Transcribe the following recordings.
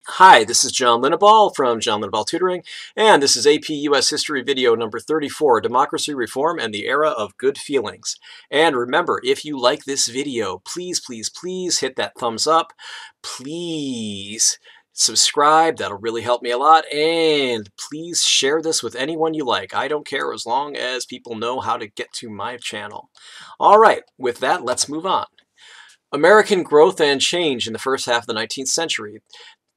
Hi, this is John Linneball from John Linneball Tutoring, and this is AP US History video number 34, Democracy Reform and the Era of Good Feelings. And remember, if you like this video, please hit that thumbs up. Please subscribe, that'll really help me a lot, and please share this with anyone you like. I don't care as long as people know how to get to my channel. All right, with that, let's move on. American growth and change in the first half of the 19th century.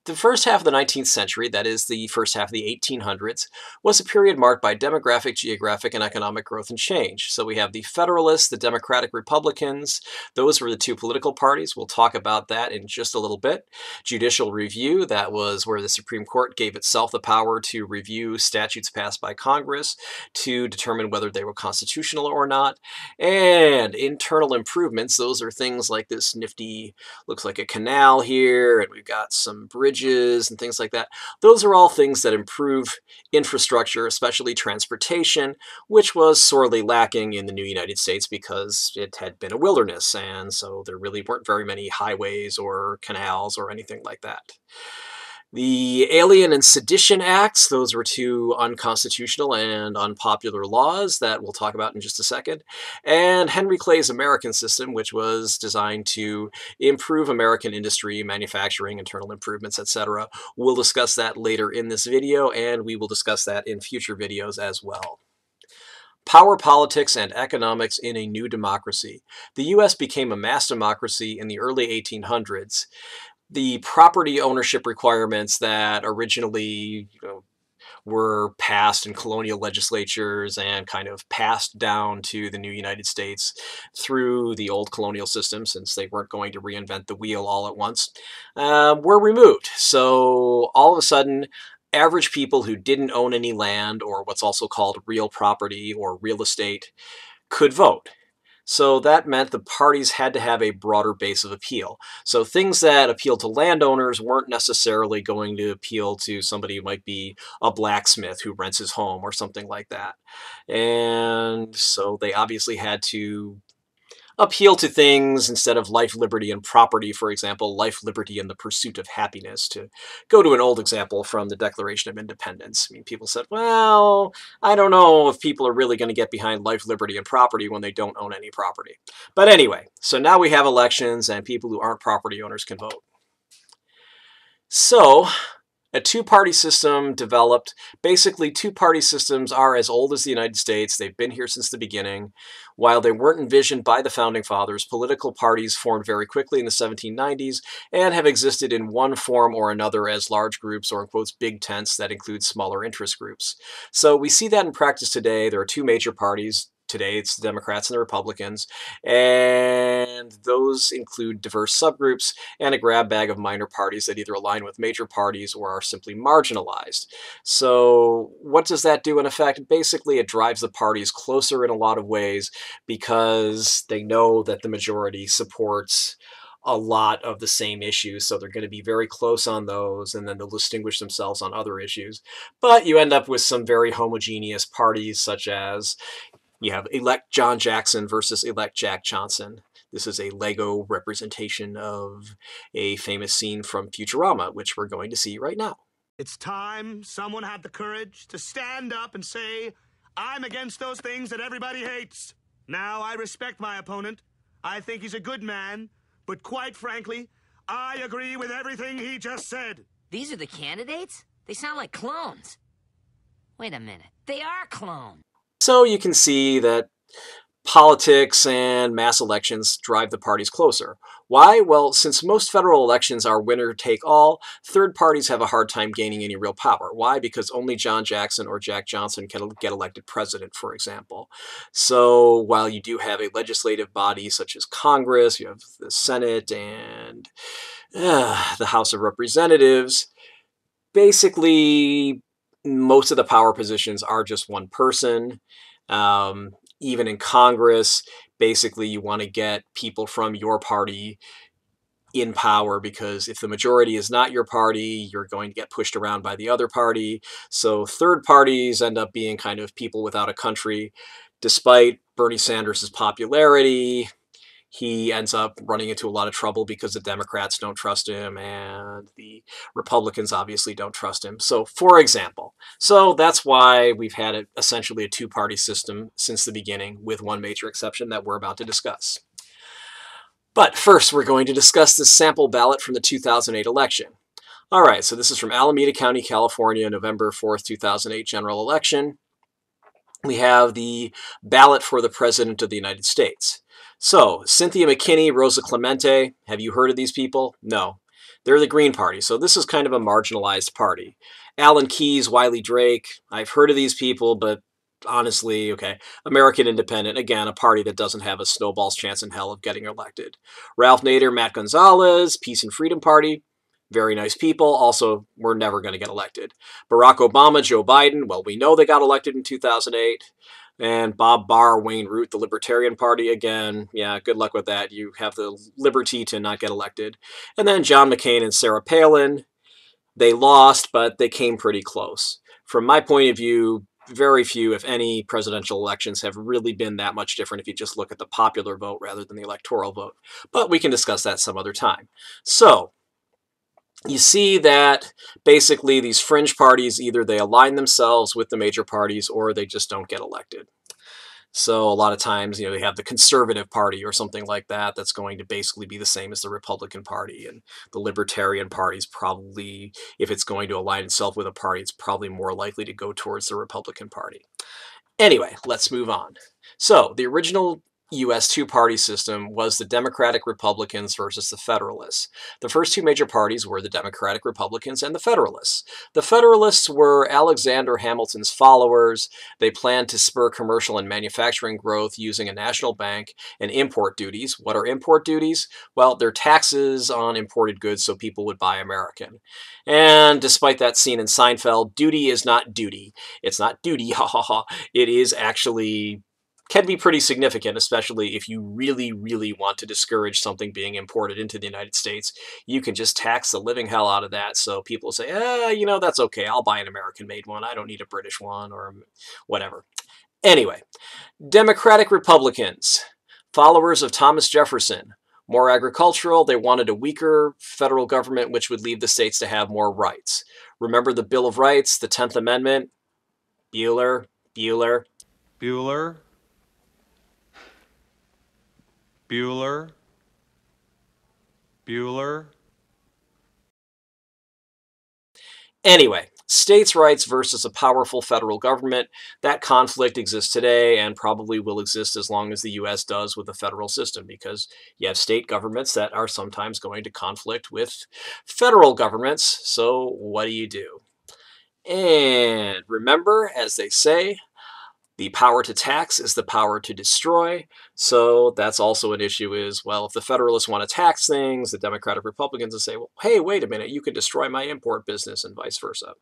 The first half of the 19th century, that is the first half of the 1800s, was a period marked by demographic, geographic, and economic growth and change. So we have the Federalists, the Democratic Republicans. Those were the two political parties. We'll talk about that in just a little bit. Judicial review, that was where the Supreme Court gave itself the power to review statutes passed by Congress to determine whether they were constitutional or not. And internal improvements, those are things like this nifty, looks like a canal here, and we've got some bridges and things like that. Those are all things that improve infrastructure, especially transportation, which was sorely lacking in the new United States because it had been a wilderness, and so there really weren't very many highways or canals or anything like that. The Alien and Sedition Acts, those were two unconstitutional and unpopular laws that we'll talk about in just a second. And Henry Clay's American System, which was designed to improve American industry, manufacturing, internal improvements, etc. We'll discuss that later in this video, and we will discuss that in future videos as well. Power politics and economics in a new democracy. The U.S. became a mass democracy in the early 1800s. The property ownership requirements that originally were passed in colonial legislatures and kind of passed down to the new United States through the old colonial system, since they weren't going to reinvent the wheel all at once, were removed. So all of a sudden, average people who didn't own any land, or what's also called real property or real estate, could vote. So that meant the parties had to have a broader base of appeal. So things that appealed to landowners weren't necessarily going to appeal to somebody who might be a blacksmith who rents his home or something like that. And so they obviously had to appeal to things instead of life, liberty, and property, for example, life, liberty, and the pursuit of happiness, to go to an old example from the Declaration of Independence. I mean, people said, well, I don't know if people are really going to get behind life, liberty, and property when they don't own any property. But anyway, so now we have elections and people who aren't property owners can vote. So a two-party system developed. Basically, two-party systems are as old as the United States. They've been here since the beginning. While they weren't envisioned by the Founding Fathers, political parties formed very quickly in the 1790s and have existed in one form or another as large groups, or in quotes, big tents that include smaller interest groups. So we see that in practice today. There are two major parties. Today, it's the Democrats and the Republicans, and those include diverse subgroups and a grab bag of minor parties that either align with major parties or are simply marginalized. So what does that do in effect? Basically, it drives the parties closer in a lot of ways because they know that the majority supports a lot of the same issues, so they're going to be very close on those, and then they'll distinguish themselves on other issues. But you end up with some very homogeneous parties, such as you have elect John Jackson versus elect Jack Johnson. This is a Lego representation of a famous scene from Futurama, which we're going to see right now. It's time someone had the courage to stand up and say, I'm against those things that everybody hates. Now, I respect my opponent. I think he's a good man. But quite frankly, I agree with everything he just said. These are the candidates? They sound like clones. Wait a minute. They are clones. So you can see that politics and mass elections drive the parties closer. Why? Well, since most federal elections are winner take all, third parties have a hard time gaining any real power. Why? Because only John Jackson or Jack Johnson can get elected president, for example. So while you do have a legislative body such as Congress, you have the Senate and the House of Representatives, basically most of the power positions are just one person. Even in Congress, basically you want to get people from your party in power, because if the majority is not your party, you're going to get pushed around by the other party. So third parties end up being kind of people without a country. Despite Bernie Sanders' popularity, he ends up running into a lot of trouble because the Democrats don't trust him and the Republicans obviously don't trust him. So, for example, that's why we've had essentially a two-party system since the beginning, with one major exception that we're about to discuss. But first, we're going to discuss this sample ballot from the 2008 election. All right, so this is from Alameda County, California, November 4th, 2008 general election. We have the ballot for the President of the United States. So, Cynthia McKinney, Rosa Clemente, have you heard of these people? No. They're the Green Party, so this is kind of a marginalized party. Alan Keyes, Wiley Drake, I've heard of these people, but honestly, okay. American Independent, again, a party that doesn't have a snowball's chance in hell of getting elected. Ralph Nader, Matt Gonzalez, Peace and Freedom Party, very nice people, also we're never going to get elected. Barack Obama, Joe Biden, well, we know they got elected in 2008. And Bob Barr, Wayne Root, the Libertarian Party, again, yeah, good luck with that. You have the liberty to not get elected. And then John McCain and Sarah Palin, they lost, but they came pretty close. From my point of view, very few, if any, presidential elections have really been that much different if you just look at the popular vote rather than the electoral vote. But we can discuss that some other time. So, you see that basically these fringe parties, either they align themselves with the major parties or they just don't get elected. So a lot of times, they have the Conservative Party or something like that that's going to basically be the same as the Republican Party. And the Libertarian Party is probably, if it's going to align itself with a party, it's probably more likely to go towards the Republican Party. Anyway, let's move on. So the original U.S. two-party system was the Democratic Republicans versus the Federalists. The first two major parties were the Democratic Republicans and the Federalists. The Federalists were Alexander Hamilton's followers. They planned to spur commercial and manufacturing growth using a national bank and import duties. What are import duties? Well, they're taxes on imported goods so people would buy American. And despite that scene in Seinfeld, duty is not duty. It's not duty, ha ha ha. It is actually can be pretty significant, especially if you really, really want to discourage something being imported into the United States. You can just tax the living hell out of that. So people say, that's okay. I'll buy an American-made one. I don't need a British one or whatever. Anyway, Democratic Republicans, followers of Thomas Jefferson, more agricultural. They wanted a weaker federal government, which would leave the states to have more rights. Remember the Bill of Rights, the 10th Amendment? Bueller. Anyway, states' rights versus a powerful federal government. That conflict exists today and probably will exist as long as the U.S. does with the federal system, because you have state governments that are sometimes going to conflict with federal governments. So what do you do? And remember, as they say, the power to tax is the power to destroy. So that's also an issue is, well, if the Federalists want to tax things, the Democratic Republicans will say, well, hey, wait a minute, you can destroy my import business and vice versa.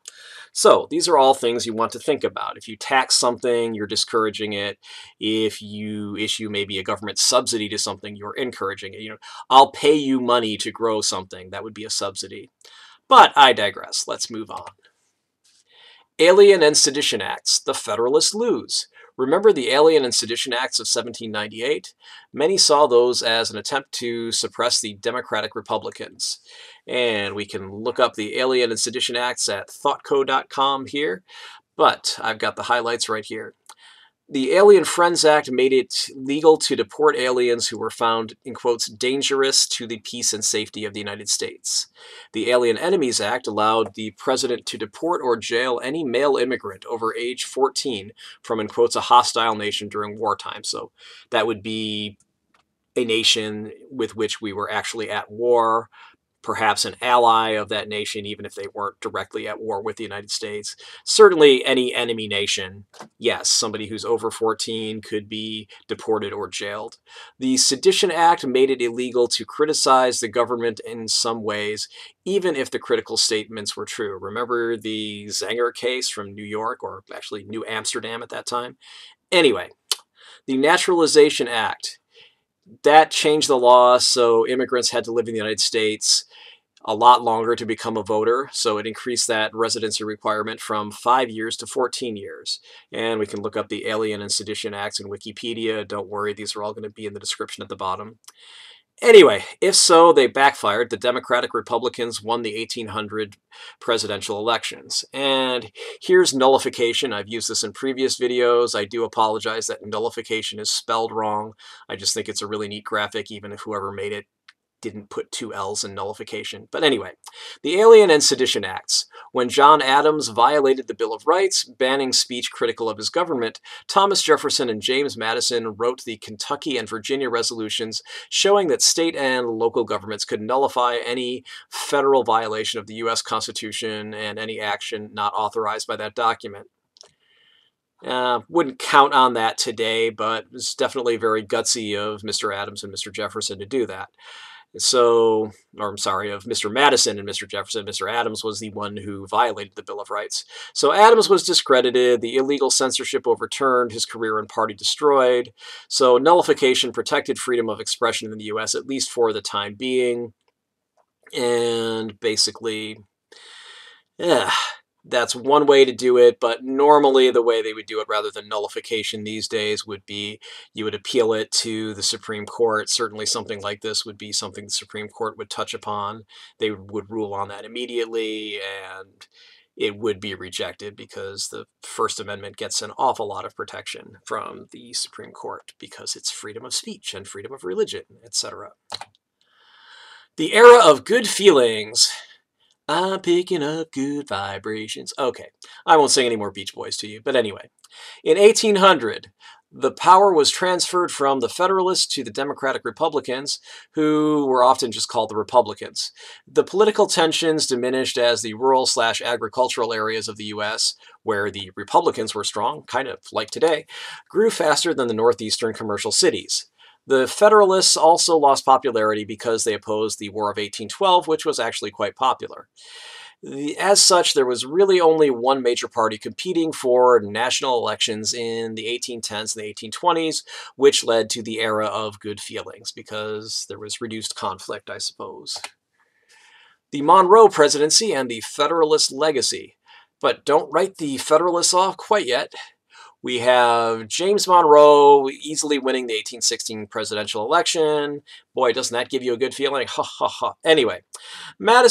So these are all things you want to think about. If you tax something, you're discouraging it. If you issue maybe a government subsidy to something, you're encouraging it. I'll pay you money to grow something. That would be a subsidy. But I digress. Let's move on. Alien and Sedition Acts. The Federalists lose. Remember the Alien and Sedition Acts of 1798? Many saw those as an attempt to suppress the Democratic Republicans. And we can look up the Alien and Sedition Acts at thoughtco.com here, but I've got the highlights right here. The Alien Friends Act made it legal to deport aliens who were found, in quotes, dangerous to the peace and safety of the United States. The Alien Enemies Act allowed the president to deport or jail any male immigrant over age 14 from, in quotes, a hostile nation during wartime. So that would be a nation with which we were actually at war, perhaps an ally of that nation, even if they weren't directly at war with the United States. Certainly any enemy nation, yes, somebody who's over 14 could be deported or jailed. The Sedition Act made it illegal to criticize the government in some ways, even if the critical statements were true. Remember the Zenger case from New York, or actually New Amsterdam at that time? Anyway, the Naturalization Act, that changed the law, so immigrants had to live in the United States a lot longer to become a voter, so it increased that residency requirement from 5 years to 14 years. And we can look up the Alien and Sedition Acts in Wikipedia. Don't worry, these are all going to be in the description at the bottom. Anyway, if so, they backfired. The Democratic Republicans won the 1800 presidential elections. And here's nullification. I've used this in previous videos. I do apologize that nullification is spelled wrong. I just think it's a really neat graphic, even if whoever made it didn't put 2 L's in nullification. But anyway, the Alien and Sedition Acts. When John Adams violated the Bill of Rights, banning speech critical of his government, Thomas Jefferson and James Madison wrote the Kentucky and Virginia resolutions showing that state and local governments could nullify any federal violation of the U.S. Constitution and any action not authorized by that document. Wouldn't count on that today, but it's definitely very gutsy of Mr. Adams and Mr. Jefferson to do that. So, or I'm sorry, of Mr. Madison and Mr. Jefferson. Mr. Adams was the one who violated the Bill of Rights. So Adams was discredited, the illegal censorship overturned, his career and party destroyed. So nullification protected freedom of expression in the U.S., at least for the time being. And basically, that's one way to do it, but normally the way they would do it rather than nullification these days would be you would appeal it to the Supreme Court. Certainly something like this would be something the Supreme Court would touch upon. They would rule on that immediately, and it would be rejected because the First Amendment gets an awful lot of protection from the Supreme Court because it's freedom of speech and freedom of religion, etc. The era of good feelings. I'm picking up good vibrations. Okay, I won't sing any more Beach Boys to you, but anyway. In 1800, the power was transferred from the Federalists to the Democratic Republicans, who were often just called the Republicans. The political tensions diminished as the rural/agricultural areas of the U.S., where the Republicans were strong, kind of like today, grew faster than the northeastern commercial cities. The Federalists also lost popularity because they opposed the War of 1812, which was actually quite popular. As such, there was really only one major party competing for national elections in the 1810s and the 1820s, which led to the era of good feelings, because there was reduced conflict, I suppose. The Monroe presidency and the Federalist legacy. But don't write the Federalists off quite yet. We have James Monroe easily winning the 1816 presidential election. Boy, doesn't that give you a good feeling? Ha, ha, ha. Anyway, Monroe.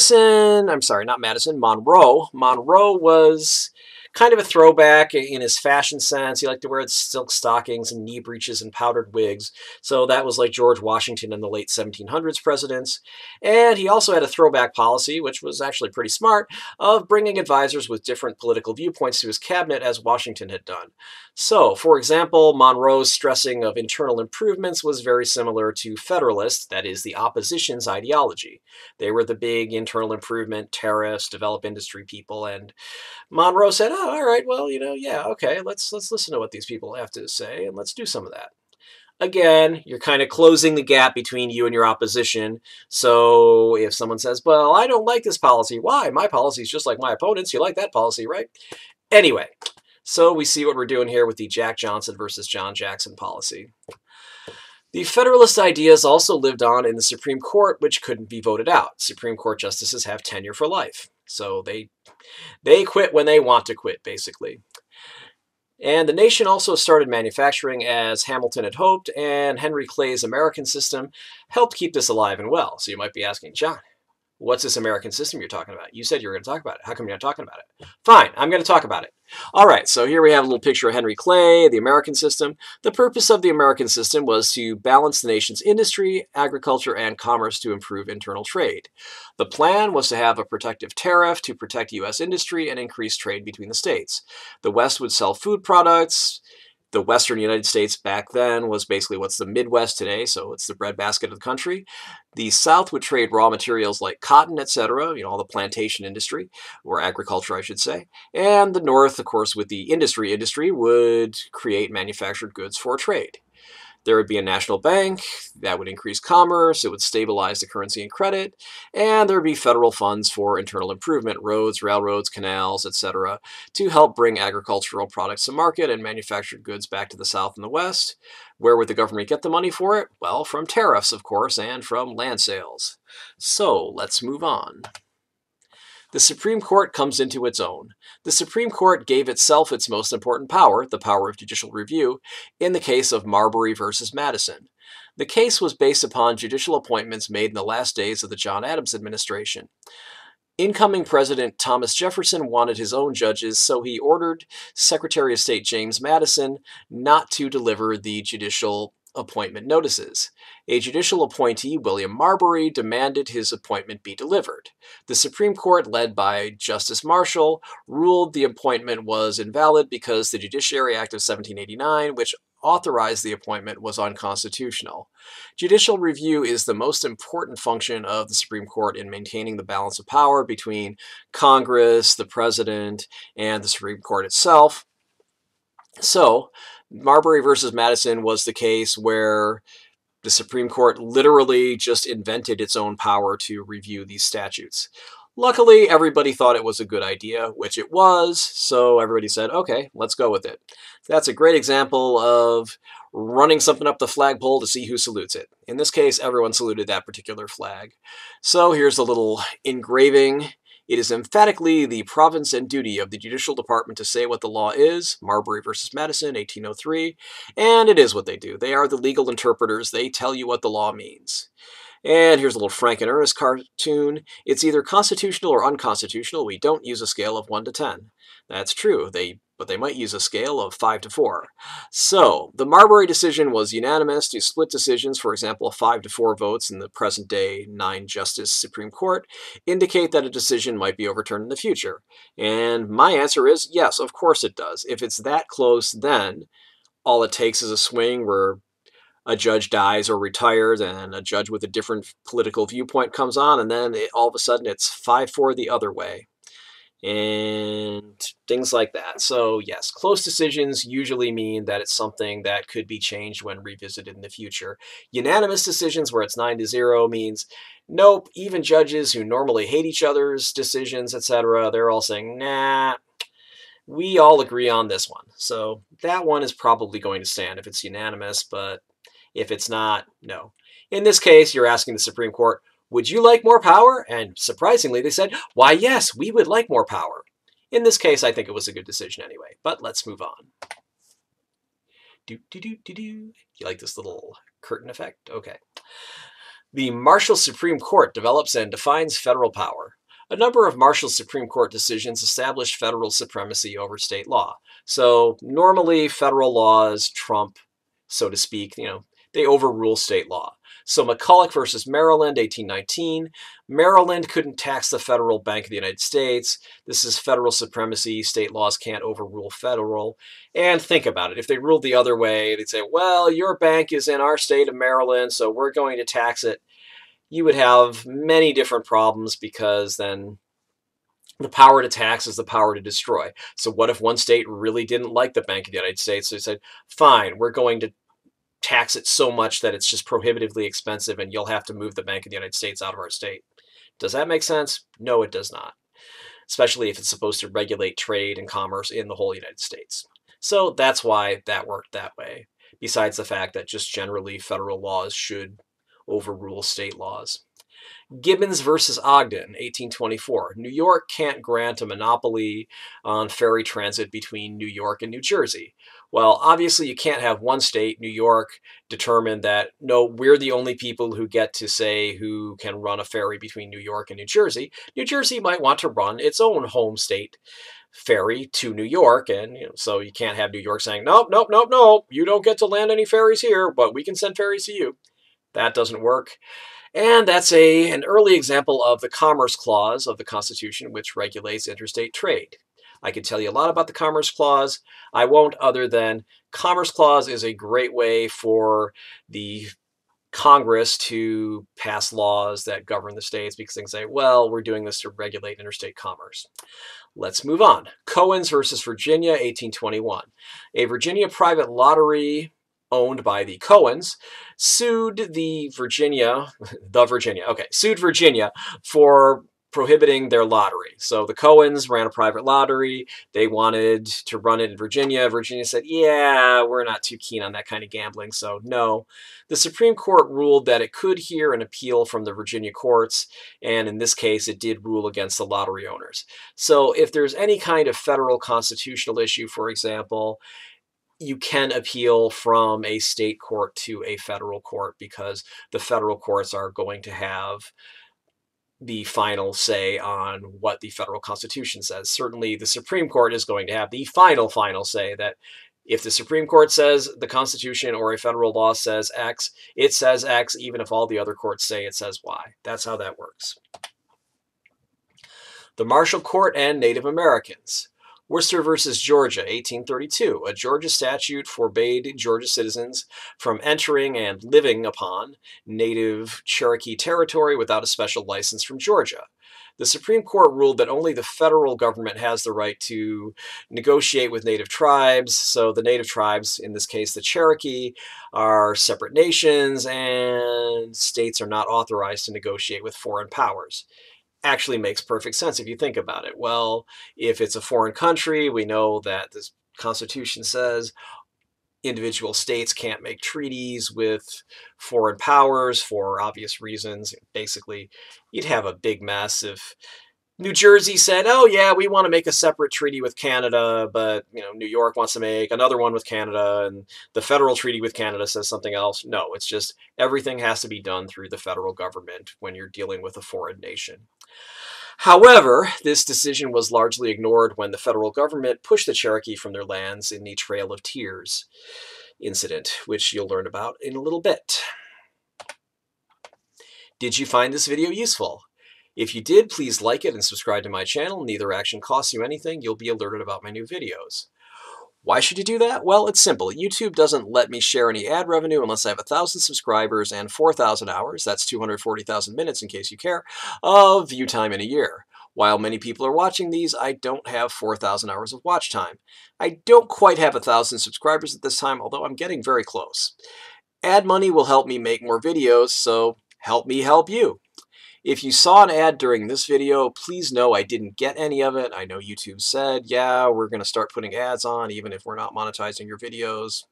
Monroe was kind of a throwback in his fashion sense. He liked to wear silk stockings and knee breeches and powdered wigs. So that was like George Washington and the late 1700s presidents. And he also had a throwback policy, which was actually pretty smart, of bringing advisors with different political viewpoints to his cabinet, as Washington had done. So, for example, Monroe's stressing of internal improvements was very similar to Federalists, that is, the opposition's ideology. They were the big internal improvement, tariffs, develop industry people, and Monroe said, oh, all right, well, yeah, okay, let's listen to what these people have to say, and let's do some of that. Again, you're kind of closing the gap between you and your opposition. So if someone says, well, I don't like this policy. Why? My policy is just like my opponent's. You like that policy, right? Anyway, so we see what we're doing here with the Jack Johnson versus John Jackson policy. The Federalist ideas also lived on in the Supreme Court, which couldn't be voted out. Supreme Court justices have tenure for life. So they quit when they want to quit, basically. And the nation also started manufacturing as Hamilton had hoped, and Henry Clay's American system helped keep this alive and well. So you might be asking, John, what's this American system you're talking about? You said you were going to talk about it. How come you're not talking about it? Fine, I'm going to talk about it. All right, so here we have a little picture of Henry Clay, the American system. The purpose of the American system was to balance the nation's industry, agriculture, and commerce to improve internal trade. The plan was to have a protective tariff to protect U.S. industry and increase trade between the states. The West would sell food products. The Western United States back then was basically what's the Midwest today, so it's the breadbasket of the country. The South would trade raw materials like cotton, etc., all the plantation industry, or agriculture, I should say. And the North, of course, with the industry would create manufactured goods for trade. There would be a national bank that would increase commerce, it would stabilize the currency and credit, and there would be federal funds for internal improvement, roads, railroads, canals, etc., to help bring agricultural products to market and manufactured goods back to the South and the West. Where would the government get the money for it? Well, from tariffs, of course, and from land sales. So let's move on. The Supreme Court comes into its own. The Supreme Court gave itself its most important power, the power of judicial review, in the case of Marbury versus Madison. The case was based upon judicial appointments made in the last days of the John Adams administration. Incoming President Thomas Jefferson wanted his own judges, so he ordered Secretary of State James Madison not to deliver the judicial appointment notices. A judicial appointee, William Marbury, demanded his appointment be delivered. The Supreme Court, led by Justice Marshall, ruled the appointment was invalid because the Judiciary Act of 1789, which authorized the appointment, was unconstitutional. Judicial review is the most important function of the Supreme Court in maintaining the balance of power between Congress, the President, and the Supreme Court itself. So, Marbury versus Madison was the case where the Supreme Court literally just invented its own power to review these statutes. Luckily, everybody thought it was a good idea, which it was, so everybody said, okay, let's go with it. That's a great example of running something up the flagpole to see who salutes it. In this case, everyone saluted that particular flag. So here's a little engraving. It is emphatically the province and duty of the Judicial Department to say what the law is, Marbury versus Madison, 1803, and it is what they do. They are the legal interpreters. They tell you what the law means. And here's a little Frank and Ernest cartoon. It's either constitutional or unconstitutional. We don't use a scale of 1 to 10. That's true, but they might use a scale of 5 to 4. So, the Marbury decision was unanimous to split decisions. For example, 5 to 4 votes in the present-day 9-justice Supreme Court indicate that a decision might be overturned in the future. And my answer is yes, of course it does. If it's that close, then all it takes is a swing where a judge dies or retires and a judge with a different political viewpoint comes on, and then all of a sudden it's 5-4 the other way. And things like that. So yes, close decisions usually mean that it's something that could be changed when revisited in the future. Unanimous decisions where it's 9-0 means nope, even judges who normally hate each other's decisions, etc., they're all saying, nah, we all agree on this one. So that one is probably going to stand if it's unanimous, but if it's not, no. In this case, you're asking the Supreme Court, would you like more power? And surprisingly, they said, why, yes, we would like more power. In this case, I think it was a good decision anyway, but let's move on. You like this little curtain effect? Okay. The Marshall Supreme Court develops and defines federal power. A number of Marshall Supreme Court decisions established federal supremacy over state law. So normally federal laws trump, so to speak, they overrule state law. So McCulloch versus Maryland, 1819. Maryland couldn't tax the Federal Bank of the United States. This is federal supremacy. State laws can't overrule federal. And think about it. If they ruled the other way, they'd say, well, your bank is in our state of Maryland, so we're going to tax it. You would have many different problems because then the power to tax is the power to destroy. So what if one state really didn't like the Bank of the United States? So they said, fine, we're going to tax it so much that it's just prohibitively expensive and you'll have to move the Bank of the United States out of our state. Does that make sense? No, it does not. Especially if it's supposed to regulate trade and commerce in the whole United States. So that's why that worked that way. Besides the fact that just generally federal laws should overrule state laws. Gibbons versus Ogden, 1824. New York can't grant a monopoly on ferry transit between New York and New Jersey. Well, obviously you can't have one state, New York, determine that, no, we're the only people who get to say who can run a ferry between New York and New Jersey. New Jersey might want to run its own home state ferry to New York, and so you can't have New York saying, nope, nope, nope, nope, you don't get to land any ferries here, but we can send ferries to you. That doesn't work. And that's an early example of the Commerce Clause of the Constitution, which regulates interstate trade. I could tell you a lot about the Commerce Clause. I won't, other than Commerce Clause is a great way for the Congress to pass laws that govern the states because they can say, well, we're doing this to regulate interstate commerce. Let's move on. Cohens versus Virginia, 1821. A Virginia private lottery owned by the Cohens, sued Virginia for prohibiting their lottery. So the Cohens ran a private lottery. They wanted to run it in Virginia. Virginia said, yeah, we're not too keen on that kind of gambling, so no. The Supreme Court ruled that it could hear an appeal from the Virginia courts, and in this case, it did rule against the lottery owners. So if there's any kind of federal constitutional issue, for example, you can appeal from a state court to a federal court because the federal courts are going to have the final say on what the federal Constitution says. Certainly, the Supreme Court is going to have the final say that if the Supreme Court says the Constitution or a federal law says X, it says X, even if all the other courts say it says Y. That's how that works. The Marshall Court and Native Americans. Worcester versus Georgia, 1832. A Georgia statute forbade Georgia citizens from entering and living upon native Cherokee territory without a special license from Georgia. The Supreme Court ruled that only the federal government has the right to negotiate with native tribes. So the native tribes, in this case the Cherokee, are separate nations, and states are not authorized to negotiate with foreign powers. Actually makes perfect sense if you think about it. Well, if it's a foreign country, we know that the Constitution says individual states can't make treaties with foreign powers for obvious reasons. Basically, you'd have a big mess if New Jersey said, oh yeah, we want to make a separate treaty with Canada, but New York wants to make another one with Canada, and the federal treaty with Canada says something else. No, it's just everything has to be done through the federal government when you're dealing with a foreign nation. However, this decision was largely ignored when the federal government pushed the Cherokee from their lands in the Trail of Tears incident, which you'll learn about in a little bit. Did you find this video useful? If you did, please like it and subscribe to my channel. Neither action costs you anything. You'll be alerted about my new videos. Why should you do that? Well, it's simple. YouTube doesn't let me share any ad revenue unless I have 1,000 subscribers and 4,000 hours, that's 240,000 minutes in case you care, of view time in a year. While many people are watching these, I don't have 4,000 hours of watch time. I don't quite have 1,000 subscribers at this time, although I'm getting very close. Ad money will help me make more videos, so help me help you. If you saw an ad during this video, please know I didn't get any of it. I know YouTube said, yeah, we're going to start putting ads on even if we're not monetizing your videos.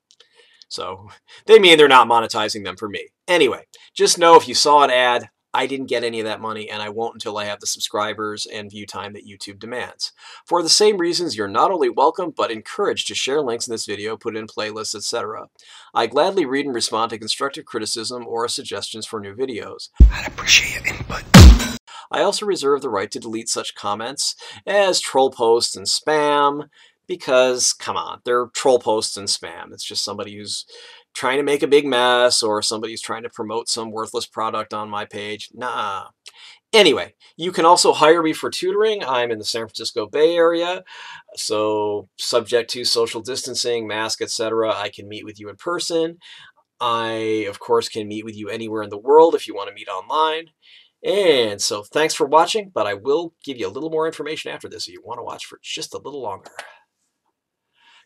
So they mean they're not monetizing them for me. Anyway, just know if you saw an ad, I didn't get any of that money, and I won't until I have the subscribers and view time that YouTube demands. For the same reasons, you're not only welcome, but encouraged to share links in this video, put in playlists, etc. I gladly read and respond to constructive criticism or suggestions for new videos. I'd appreciate your input. I also reserve the right to delete such comments as troll posts and spam, because, come on, they're troll posts and spam. It's just somebody who's trying to make a big mess, or somebody who's trying to promote some worthless product on my page. Nah. Anyway, you can also hire me for tutoring. I'm in the San Francisco Bay Area, so subject to social distancing, mask, etc., I can meet with you in person. I, of course, can meet with you anywhere in the world if you want to meet online. And so thanks for watching, but I will give you a little more information after this if you want to watch for just a little longer.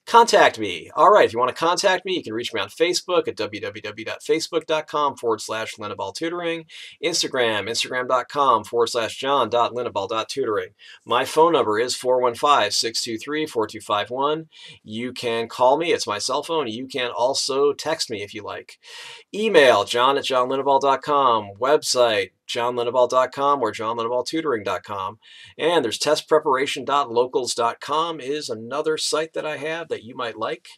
Contact me. All right, if you want to contact me, you can reach me on Facebook at www.facebook.com/LinnebalTutoring, instagram.com/john.linneball.tutoring. My phone number is 415-623-4251. You can call me. It's my cell phone. You can also text me if you like. Email, john@johnlinneball.com. Website, johnlinneball.com or johnlinneballtutoring.com. And there's testpreparation.locals.com is another site that I have that you might like,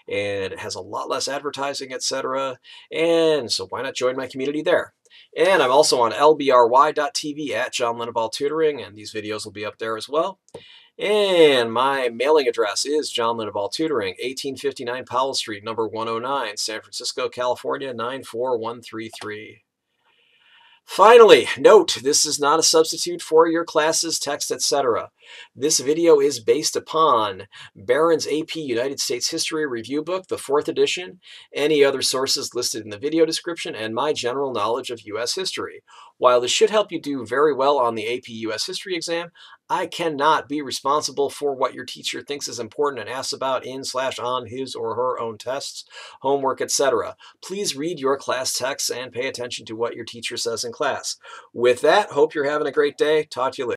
and it has a lot less advertising, etc. And so why not join my community there? And I'm also on lbry.tv at John Linneball Tutoring, and these videos will be up there as well. And my mailing address is John Linneball Tutoring, 1859 Powell Street, number 109, San Francisco, California, 94133. Finally, note, this is not a substitute for your classes, text, etc. This video is based upon Barron's AP United States History Review Book, the 4th edition, any other sources listed in the video description, and my general knowledge of U.S. history. While this should help you do very well on the AP US History exam, I cannot be responsible for what your teacher thinks is important and asks about in/on his or her own tests, homework, etc. Please read your class texts and pay attention to what your teacher says in class. With that, hope you're having a great day. Talk to you later.